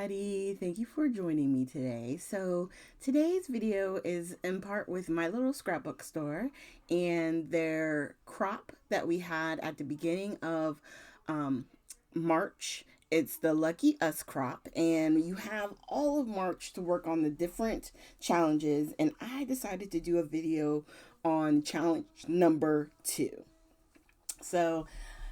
everybody. Thank you for joining me today. So, today's video is in part with my little scrapbook store and their crop that we had at the beginning of um, March. It's the Lucky Us crop, and you have all of March to work on the different challenges. And I decided to do a video on challenge number two. So,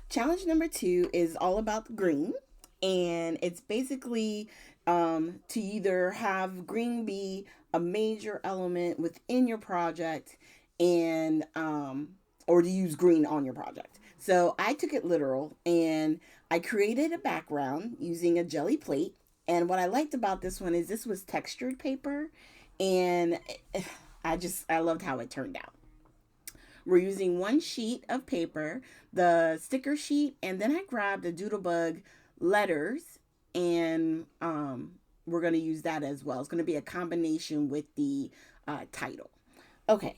challenge number two is all about green, and it's basically to either have green be a major element within your project and or to use green on your project. So I took it literal and I created a background using a jelly plate. And what I liked about this one is this was textured paper, and I loved how it turned out. We're using one sheet of paper, the sticker sheet, and then I grabbed the Doodlebug letters, and we're going to use that as well. It's going to be a combination with the title. Okay,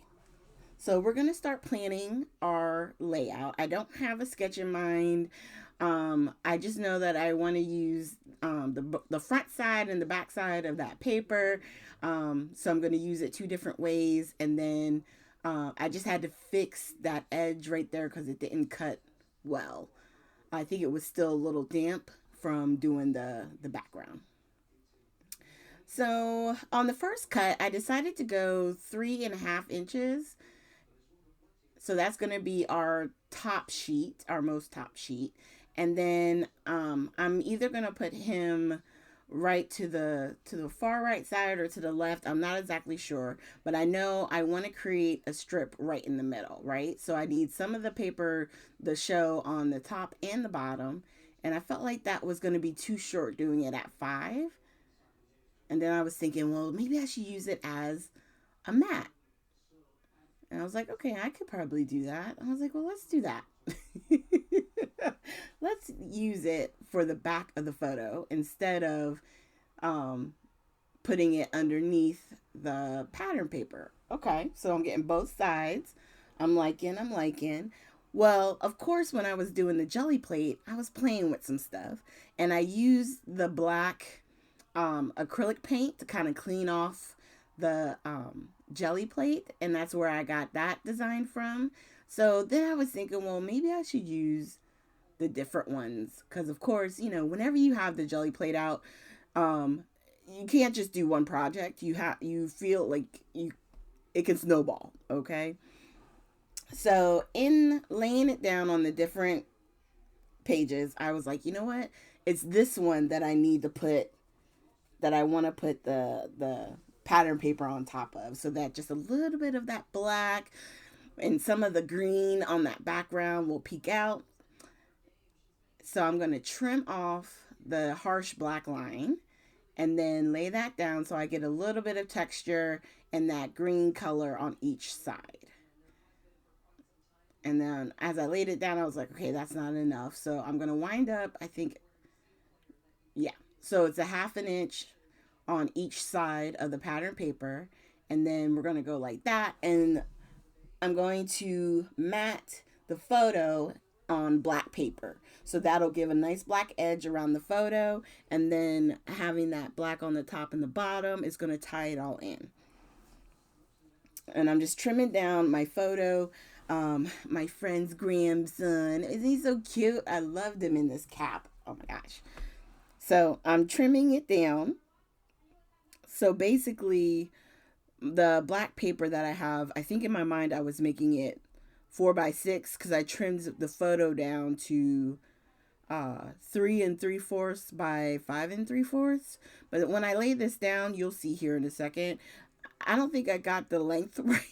so we're going to start planning our layout. I don't have a sketch in mind. I just know that I want to use the front side and the back side of that paper. So I'm going to use it two different ways. And then I just had to fix that edge right there because it didn't cut well. I think it was still a little damp from doing the background. So on the first cut, I decided to go 3.5 inches. So that's going to be our top sheet, our most top sheet. And then I'm either going to put him right to the far right side or to the left. I'm not exactly sure, but I know I want to create a strip right in the middle, right? So I need some of the paper, the show on the top and the bottom. And I felt like that was going to be too short doing it at 5. And then I was thinking, well, maybe I should use it as a mat. And I was like, okay, I could probably do that. I was like, well, let's do that. Let's use it for the back of the photo instead of um, putting it underneath the pattern paper. Okay, so I'm getting both sides. I'm liking. Well, of course, when I was doing the jelly plate, I was playing with some stuff, and I used the black acrylic paint to kind of clean off the jelly plate, and that's where I got that design from. So then I was thinking, well, maybe I should use the different ones because, of course, whenever you have the jelly plate out, um, you can't just do one project. You feel like it can snowball. Okay, so in laying it down on the different pages, I was like, you know what? It's this one that I need to put that I want to put the pattern paper on top of so that just a little bit of that black and some of the green on that background will peek out. So I'm going to trim off the harsh black line and then lay that down so I get a little bit of texture and that green color on each side. And then as I laid it down, I was like, okay, that's not enough. So I'm going to wind up, I think, yeah. So it's a 1/2 inch on each side of the pattern paper. And then we're going to go like that. And I'm going to mat the photo on black paper. So that'll give a nice black edge around the photo. And then having that black on the top and the bottom is going to tie it all in. And I'm just trimming down my photo. My friend's grandson. Isn't he so cute? I loved him in this cap. Oh my gosh. So I'm trimming it down. So basically, the black paper that I have, I think in my mind I was making it 4x6 because I trimmed the photo down to 3 3/4 by 5 3/4. But when I lay this down, you'll see here in a second, I don't think I got the length right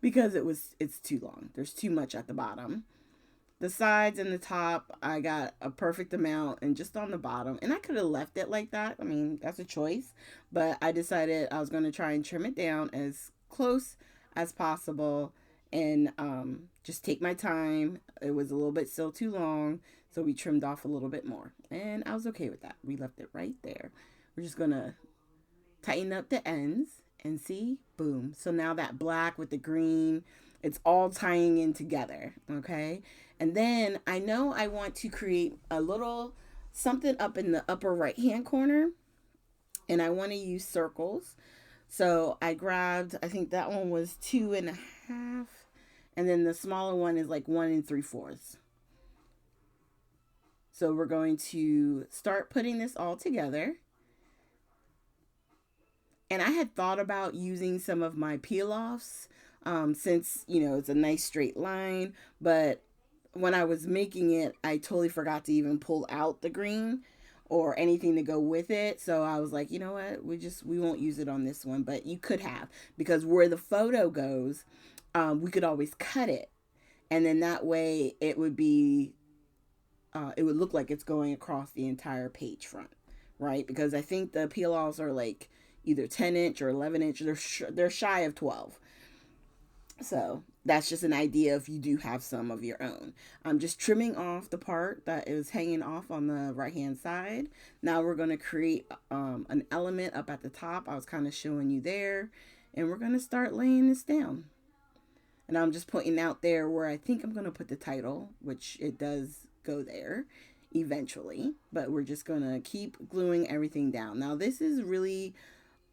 because it's too long. There's too much at the bottom. The sides and the top, I got a perfect amount, and just on the bottom. And I could have left it like that. I mean, that's a choice. But I decided I was going to try and trim it down as close as possible and just take my time. It was a little bit still too long, so we trimmed off a little bit more. And I was okay with that. We left it right there. We're just going to tighten up the ends and see, boom. So now that black with the green, it's all tying in together, okay? And then I know I want to create a little something up in the upper right hand corner, and I want to use circles. So I grabbed, I think that one was 2.5, and then the smaller one is like 1 3/4. So we're going to start putting this all together. And I had thought about using some of my peel offs, since, it's a nice straight line. But when I was making it, I totally forgot to even pull out the green or anything to go with it. So I was like, you know what? We won't use it on this one. But you could have, because where the photo goes, we could always cut it. And then that way it would look like it's going across the entire page front, right? Because I think the peel offs are like either 10 inch or 11 inch. They're shy of 12. So that's just an idea if you do have some of your own. I'm just trimming off the part that is hanging off on the right hand side. Now we're going to create an element up at the top. I was kind of showing you there. And we're going to start laying this down. And I'm just pointing out there where I think I'm going to put the title, which it does go there eventually. But we're just going to keep gluing everything down. Now this is really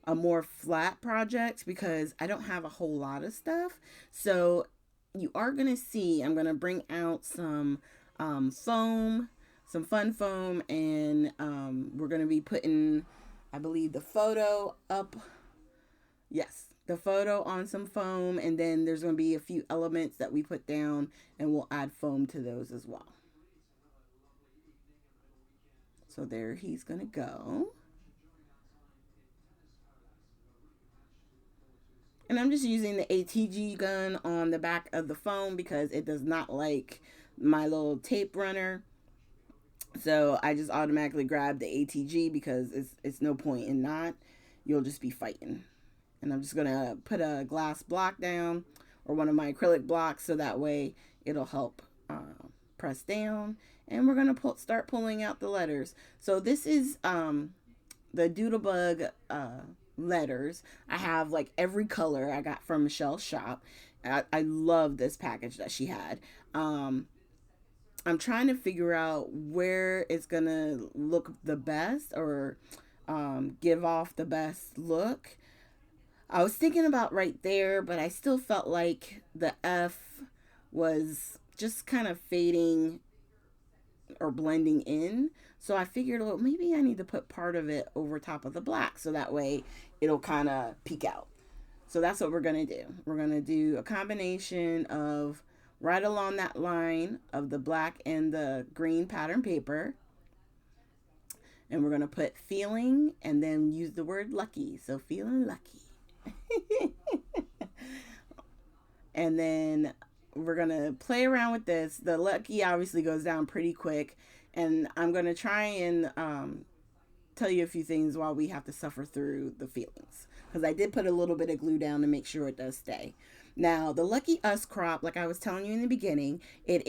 a more flat project because I don't have a whole lot of stuff. So you are going to see, I'm going to bring out some foam, some fun foam, and we're going to be putting, I believe, the photo up. Yes, the photo on some foam, and then there's going to be a few elements that we put down, and we'll add foam to those as well. So there he's going to go. And I'm just using the ATG gun on the back of the foam because it does not like my little tape runner. So I just automatically grab the ATG because it's no point in not. You'll just be fighting. And I'm just going to put a glass block down or one of my acrylic blocks so that way it'll help press down. And we're going to start pulling out the letters. So this is the Doodlebug letters. I have like every color I got from Michelle's shop. I love this package that she had. I'm trying to figure out where it's gonna look the best or give off the best look. I was thinking about right there, but I still felt like the F was just kind of fading or blending in. So I figured, well, maybe I need to put part of it over top of the black so that way it'll kind of peek out. So that's what we're going to do. We're going to do a combination of right along that line of the black and the green pattern paper. And we're going to put feeling and then use the word lucky. So feeling lucky. And then we're going to play around with this. The lucky obviously goes down pretty quick. And I'm going to try and tell you a few things while we have to suffer through the feelings. Because I did put a little bit of glue down to make sure it does stay. Now, the Lucky Us crop, like I was telling you in the beginning, it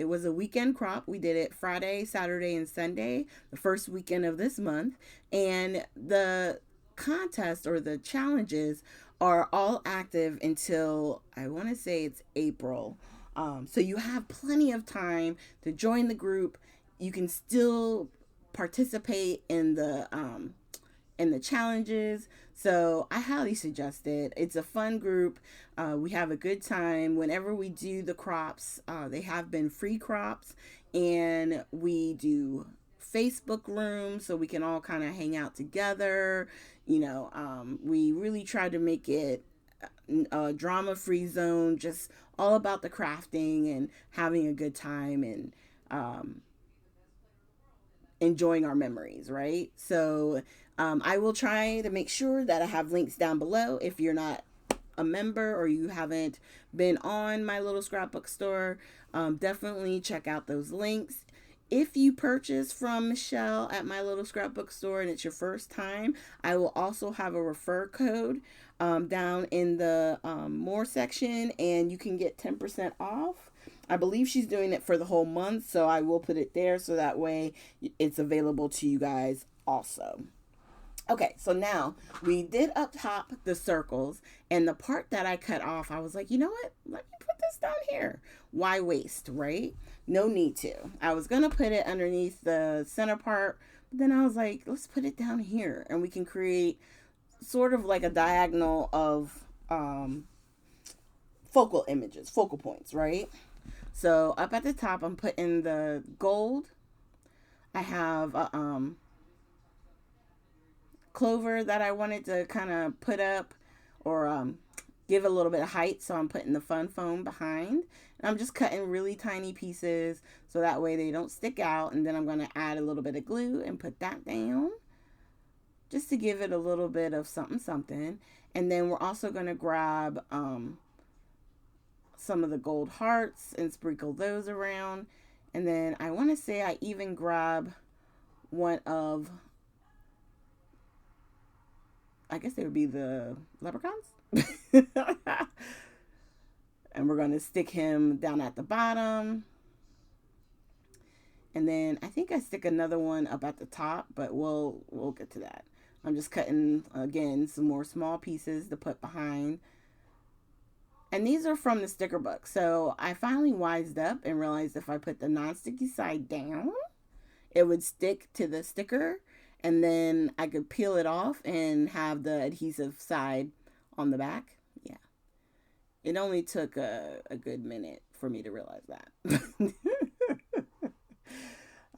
was a weekend crop. We did it Friday, Saturday, and Sunday, the first weekend of this month. And the contest or the challenges are all active until, I want to say it's April. So you have plenty of time to join the group. You can still participate in the challenges. So I highly suggest it. It's a fun group. We have a good time. Whenever we do the crops, they have been free crops, and we do Facebook rooms so we can all kind of hang out together. We really try to make it a drama-free zone, just all about the crafting and having a good time and enjoying our memories, right? So I will try to make sure that I have links down below. If you're not a member or you haven't been on my little scrapbook store, definitely check out those links. If you purchase from Michelle at my little scrapbook store and it's your first time, I will also have a refer code down in the more section, and you can get 10% off. I believe she's doing it for the whole month, so I will put it there so that way it's available to you guys also. Okay, so now we did up top the circles, and the part that I cut off, I was like, you know what? Let me put this down here. Why waste, right? No need to. I was gonna put it underneath the center part, but then I was like, let's put it down here, and we can create sort of like a diagonal of focal images, focal points, right? So up at the top, I'm putting the gold. I have a clover that I wanted to kind of put up or give a little bit of height. So I'm putting the fun foam behind. And I'm just cutting really tiny pieces so that way they don't stick out. And then I'm going to add a little bit of glue and put that down just to give it a little bit of something something. And then we're also going to grab some of the gold hearts and sprinkle those around. And then I want to say I even grab one of, I guess they would be the leprechauns. And we're going to stick him down at the bottom. And then I think I stick another one up at the top, but we'll get to that. I'm just cutting again some more small pieces to put behind. And these are from the sticker book. So I finally wised up and realized if I put the non-sticky side down, it would stick to the sticker, and then I could peel it off and have the adhesive side on the back. Yeah. It only took a good minute for me to realize that.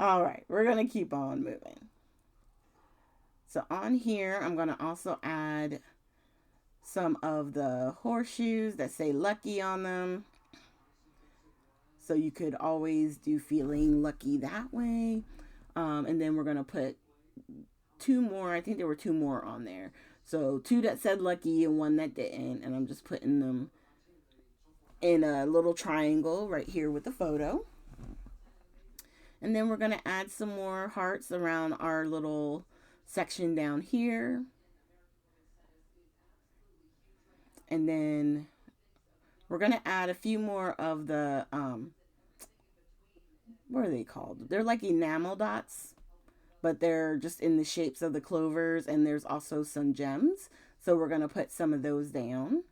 All right, we're going to keep on moving. So on here, I'm going to also add some of the horseshoes that say lucky on them. So you could always do feeling lucky that way. And then we're going to put two more. I think there were two more on there. So two that said lucky and one that didn't. And I'm just putting them in a little triangle right here with the photo. And then we're going to add some more hearts around our little section down here. And then we're going to add a few more of the, what are they called? They're like enamel dots, but they're just in the shapes of the clovers. And there's also some gems. So we're going to put some of those down.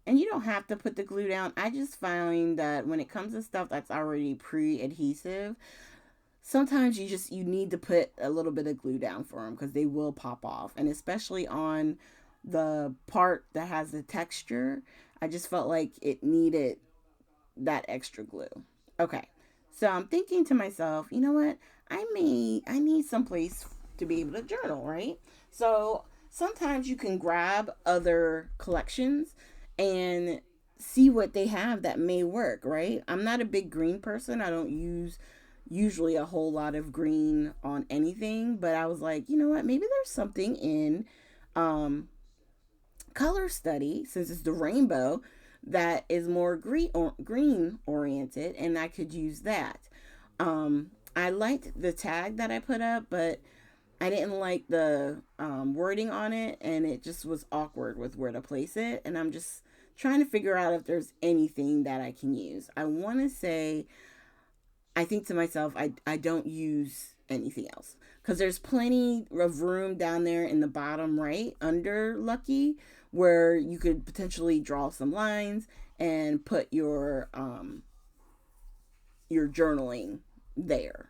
And you don't have to put the glue down. I just find that when it comes to stuff that's already pre-adhesive, sometimes you need to put a little bit of glue down for them because they will pop off. And especially on the part that has the texture, I just felt like it needed that extra glue. Okay. So I'm thinking to myself, you know what? I need some place to be able to journal, right? So sometimes you can grab other collections and see what they have that may work, right? I'm not a big green person. I don't use usually a whole lot of green on anything, but I was like, you know what? Maybe there's something in um, color study, since it's the rainbow, that is more green oriented, and I could use that. I liked the tag that I put up, but I didn't like the wording on it, and it just was awkward with where to place it. And I'm just trying to figure out if there's anything that I can use. I want to say, I think to myself, I don't use anything else because there's plenty of room down there in the bottom right under Lucky where you could potentially draw some lines and put your journaling there.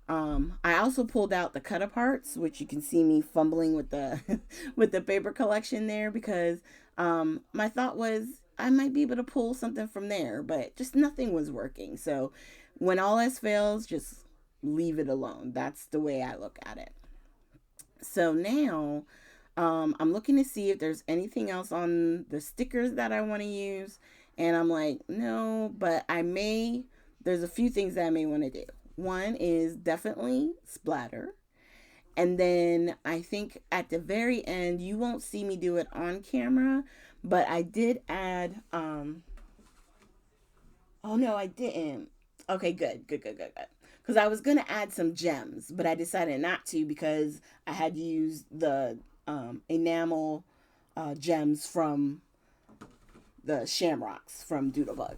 I also pulled out the cut aparts, which you can see me fumbling with the with the paper collection there because my thought was I might be able to pull something from there, but just nothing was working. So when all else fails, just leave it alone. That's the way I look at it. So now I'm looking to see if there's anything else on the stickers that I want to use. And I'm like, no, but there's a few things that I may want to do. One is definitely splatter. And then I think at the very end, you won't see me do it on camera, but I did add, oh no, I didn't. Okay, good. Because I was going to add some gems, but I decided not to because I had used the enamel gems from the shamrocks from Doodlebug.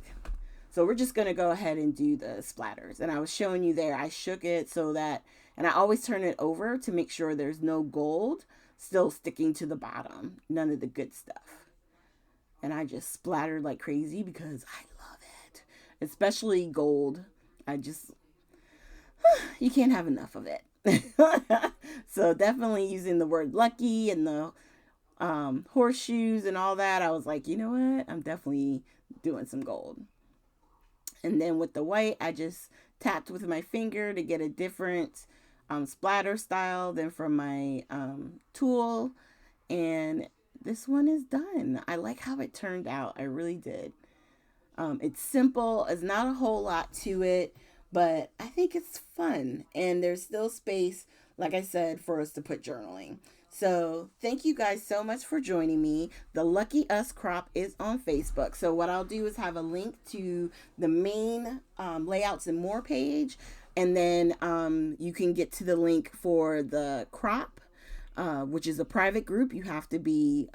So we're just going to go ahead and do the splatters. And I was showing you there, I shook it so that And I always turn it over to make sure there's no gold still sticking to the bottom. None of the good stuff. And I just splattered like crazy because I love it. Especially gold. I just, you can't have enough of it. So definitely using the word lucky and the horseshoes and all that. I was like, you know what? I'm definitely doing some gold. And then with the white, I just tapped with my finger to get a different splatter style than from my tool. And this one is done. I like how it turned out. I really did. It's simple. It's not a whole lot to it, but I think it's fun. And there's still space, like I said, for us to put journaling. So thank you guys so much for joining me. The Lucky Us crop is on Facebook. So what I'll do is have a link to the main layouts and more page. And then you can get to the link for the crop, which is a private group. You have to be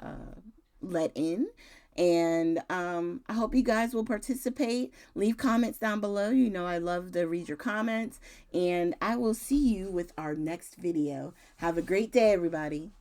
let in. And I hope you guys will participate. Leave comments down below. You know I love to read your comments. And I will see you with our next video. Have a great day, everybody.